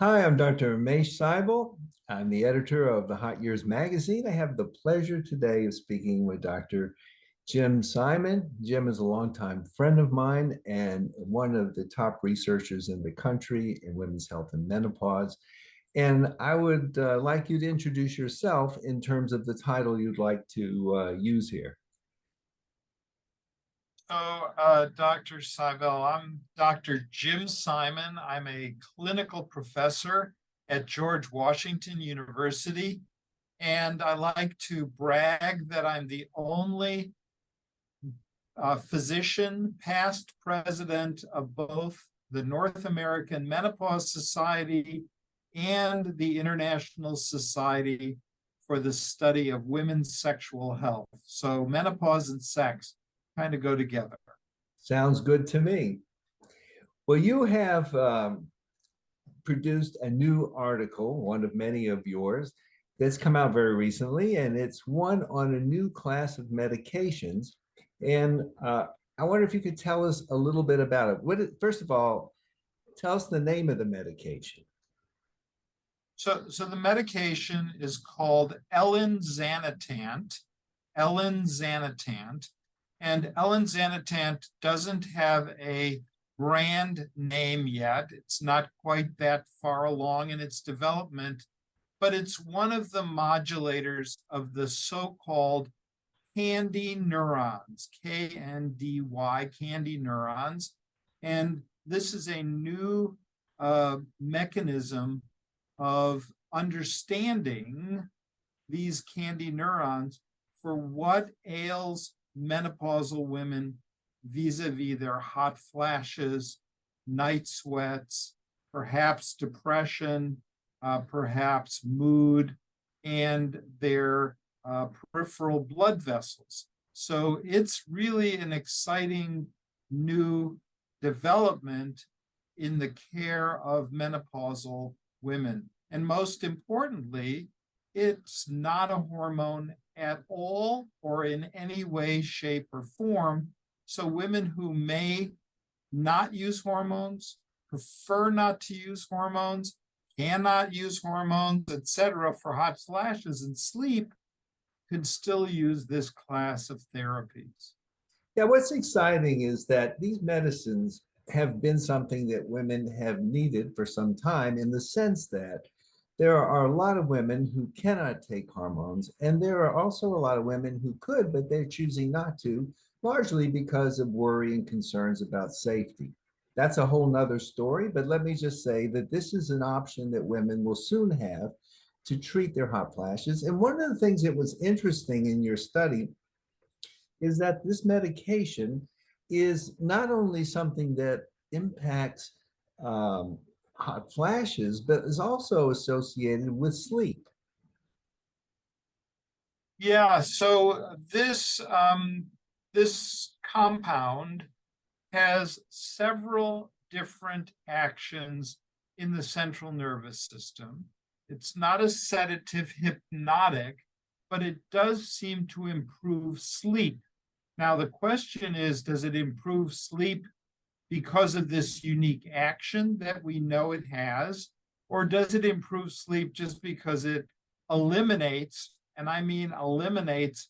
Hi, I'm Dr. Mache Seibel. I'm the editor of the Hot Years magazine. I have the pleasure today of speaking with Dr. Jim Simon. Jim is a longtime friend of mine and one of the top researchers in the country in women's health and menopause. And I would like you to introduce yourself in terms of the title you'd like to use here. Dr. Seibel, I'm Dr. Jim Simon. I'm a clinical professor at George Washington University, and I like to brag that I'm the only physician, past president of both the North American Menopause Society and the International Society for the Study of Women's Sexual Health. So menopause and sex kind of go together. Sounds good to me. Well, you have produced a new article, one of many of yours, that's come out very recently, and it's one on a new class of medications. And I wonder if you could tell us a little bit about it. First of all, tell us the name of the medication. So the medication is called elinzanetant, elinzanetant, and elinzanetant doesn't have a brand name yet. It's not quite that far along in its development, but it's one of the modulators of the so-called candy neurons, KNDY, candy neurons. And this is a new mechanism of understanding these candy neurons for what ails menopausal women vis-a-vis their hot flashes, night sweats, perhaps depression, perhaps mood, and their peripheral blood vessels. So it's really an exciting new development in the care of menopausal women. And most importantly, it's not a hormone at all or in any way, shape, or form. So women who may not use hormones, prefer not to use hormones, cannot use hormones, etc., for hot flashes and sleep, could still use this class of therapies. Yeah, what's exciting is that these medicines have been something that women have needed for some time, in the sense that there are a lot of women who cannot take hormones, and there are also a lot of women who could, but they're choosing not to, largely because of worry and concerns about safety. That's a whole nother story, but let me just say that this is an option that women will soon have to treat their hot flashes. And one of the things that was interesting in your study is that this medication is not only something that impacts hot flashes, but is also associated with sleep. Yeah, so this compound has several different actions in the central nervous system. It's not a sedative hypnotic, but it does seem to improve sleep. Now, the question is, does it improve sleep because of this unique action that we know it has, or does it improve sleep just because it eliminates, and I mean eliminates,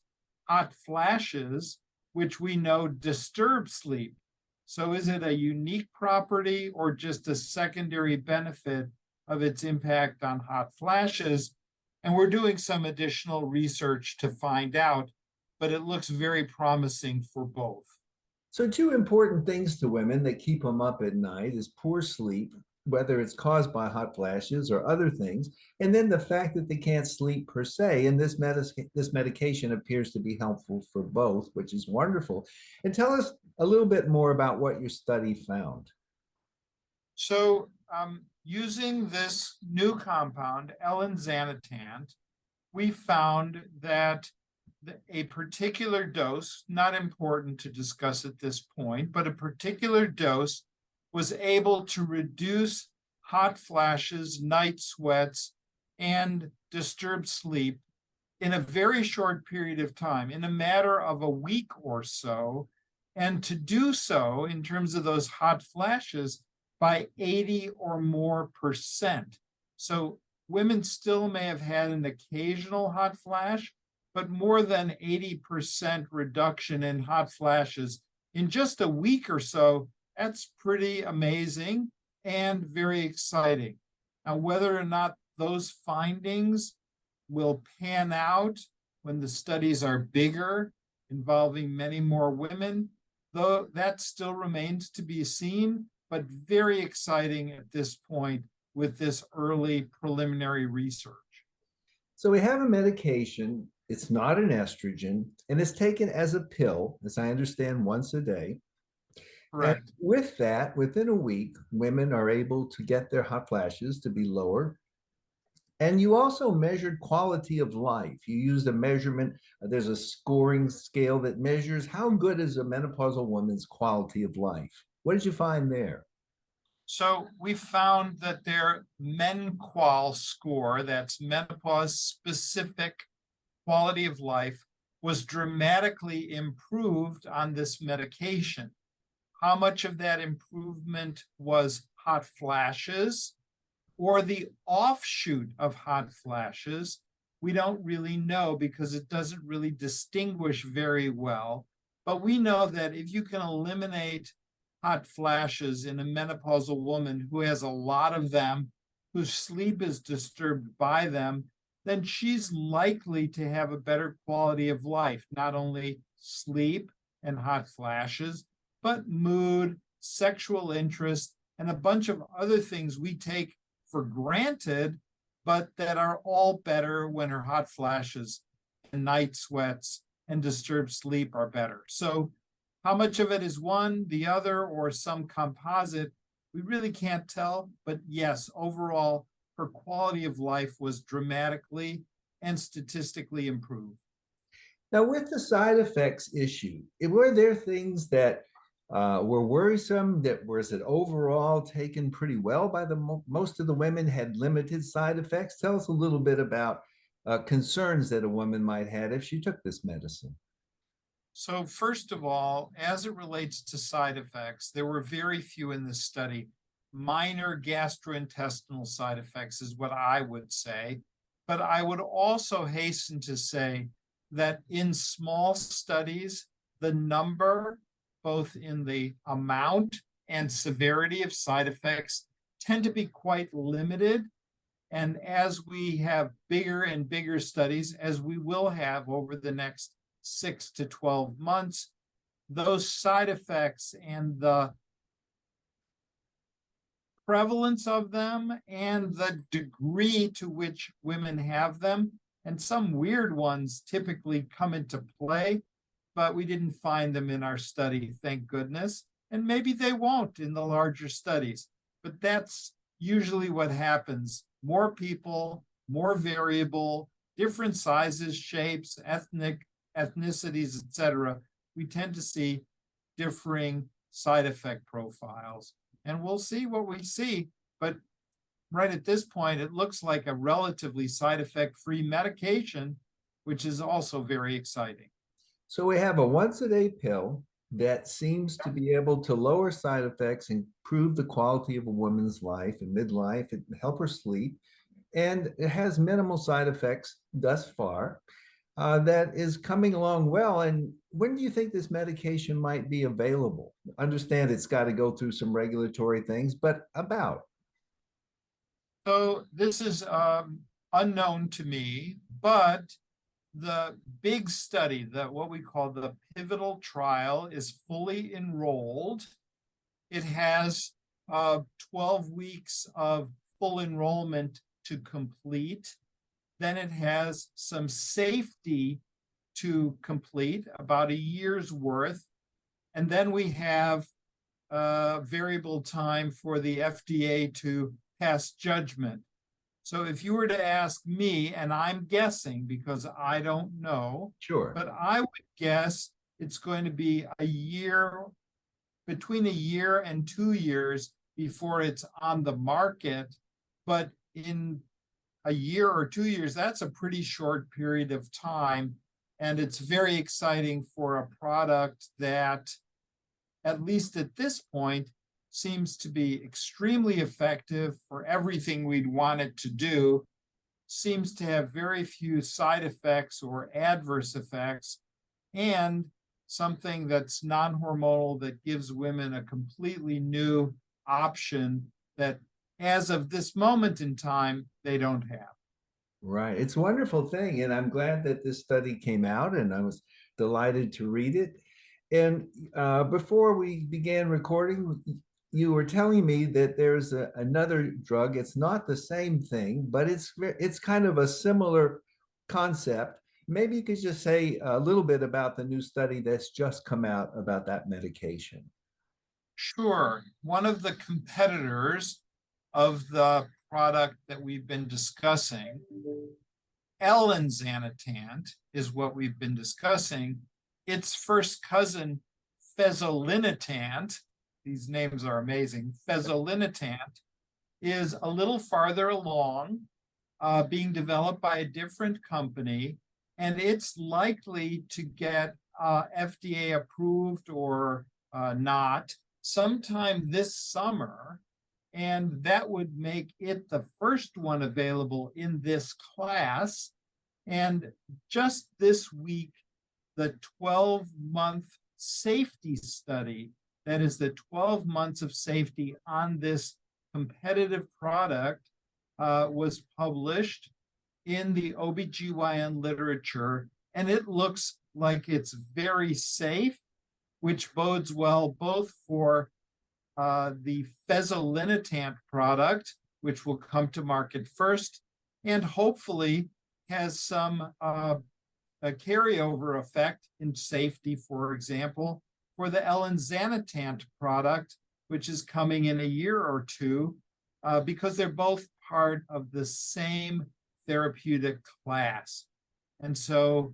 hot flashes, which we know disturb sleep? So is it a unique property or just a secondary benefit of its impact on hot flashes? And we're doing some additional research to find out, but it looks very promising for both. So, two important things to women that keep them up at night is poor sleep, whether it's caused by hot flashes or other things, and then the fact that they can't sleep per se. And this medication appears to be helpful for both, which is wonderful. And tell us a little bit more about what your study found. So, using this new compound, elinzanetant, we found that a particular dose, not important to discuss at this point, but a particular dose was able to reduce hot flashes, night sweats, and disturbed sleep in a very short period of time, in a matter of a week or so, and to do so in terms of those hot flashes by 80 or more %. So women still may have had an occasional hot flash, but more than 80% reduction in hot flashes in just a week or so. That's pretty amazing and very exciting. Now, whether or not those findings will pan out when the studies are bigger, involving many more women, though that still remains to be seen, but very exciting at this point with this early preliminary research. So we have a medication. It's not an estrogen, and it's taken as a pill, as I understand, once a day. And Correct. with that, within a week, women are able to get their hot flashes to be lower. And you also measured quality of life. You used a measurement, there's a scoring scale that measures how good is a menopausal woman's quality of life. What did you find there? So we found that their MenQual score, that's menopause specific quality of life, was dramatically improved on this medication. How much of that improvement was hot flashes or the offshoot of hot flashes? We don't really know because it doesn't really distinguish very well. But we know that if you can eliminate hot flashes in a menopausal woman who has a lot of them, whose sleep is disturbed by them, then she's likely to have a better quality of life, not only sleep and hot flashes, but mood, sexual interest, and a bunch of other things we take for granted, but that are all better when her hot flashes and night sweats and disturbed sleep are better. So how much of it is one, the other, or some composite, we really can't tell. But yes, overall, her quality of life was dramatically and statistically improved. Now, with the side effects issue, were there things that were worrisome, that was it overall taken pretty well by most of the women, had limited side effects? Tell us a little bit about concerns that a woman might have if she took this medicine. So first of all, as it relates to side effects, there were very few in this study. Minor gastrointestinal side effects is what I would say. But I would also hasten to say that in small studies, the number, both in the amount and severity of side effects, tend to be quite limited. And as we have bigger and bigger studies, as we will have over the next 6 to 12 months, those side effects and the prevalence of them and the degree to which women have them, and some weird ones typically come into play, but we didn't find them in our study, thank goodness. And maybe they won't in the larger studies, but that's usually what happens. More people, more variable, different sizes, shapes, ethnicities, etc. We tend to see differing side effect profiles. And we'll see what we see. But right at this point, it looks like a relatively side effect free medication, which is also very exciting. So we have a once a day pill that seems to be able to lower side effects, improve the quality of a woman's life in midlife, and help her sleep. And it has minimal side effects thus far. That is coming along well. And when do you think this medication might be available? Understand it's got to go through some regulatory things, but about. So this is unknown to me, but the big study, that what we call the pivotal trial, is fully enrolled. It has 12 weeks of full enrollment to complete. Then it has some safety to complete, about a year's worth. And then we have variable time for the FDA to pass judgment. So if you were to ask me, and I'm guessing because I don't know, Sure. but I would guess it's going to be a year, between a year and 2 years before it's on the market. But in a year or 2 years, that's a pretty short period of time. And it's very exciting for a product that, at least at this point, seems to be extremely effective for everything we'd want it to do, seems to have very few side effects or adverse effects, and something that's non-hormonal that gives women a completely new option that, as of this moment in time, they don't have. Right. It's a wonderful thing. And I'm glad that this study came out and I was delighted to read it. And before we began recording, you were telling me that there's another drug. It's not the same thing, but it's kind of a similar concept. Maybe you could just say a little bit about the new study that's just come out about that medication. Sure, one of the competitors of the product that we've been discussing, elinzanetant, is what we've been discussing. Its first cousin, fezolinetant, these names are amazing, fezolinetant, is a little farther along, being developed by a different company, and it's likely to get FDA approved or not sometime this summer. And that would make it the first one available in this class. And just this week, the 12-month safety study, that is the 12 months of safety on this competitive product, was published in the OBGYN literature, and it looks like it's very safe, which bodes well both for the fezolinetant product, which will come to market first, and hopefully has some a carryover effect in safety, for example, for the elinzanetant product, which is coming in a year or two, because they're both part of the same therapeutic class. And so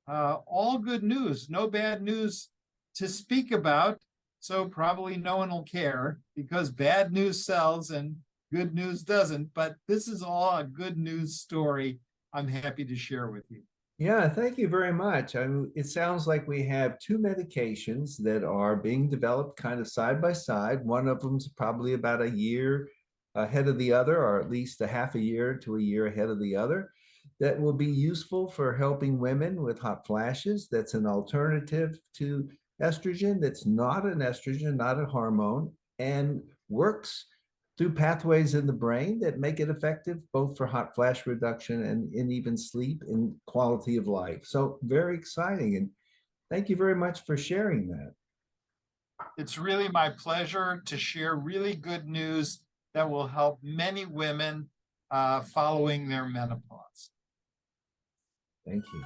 all good news, no bad news to speak about. So probably no one will care because bad news sells and good news doesn't. But this is all a good news story I'm happy to share with you. Yeah, thank you very much. It sounds like we have two medications that are being developed kind of side by side. One of them's probably about a year ahead of the other, or at least a half a year to a year ahead of the other, that will be useful for helping women with hot flashes. That's an alternative to estrogen, that's not an estrogen, not a hormone, and works through pathways in the brain that make it effective both for hot flash reduction and even sleep and quality of life. So very exciting. And thank you very much for sharing that. It's really my pleasure to share really good news that will help many women following their menopause. Thank you.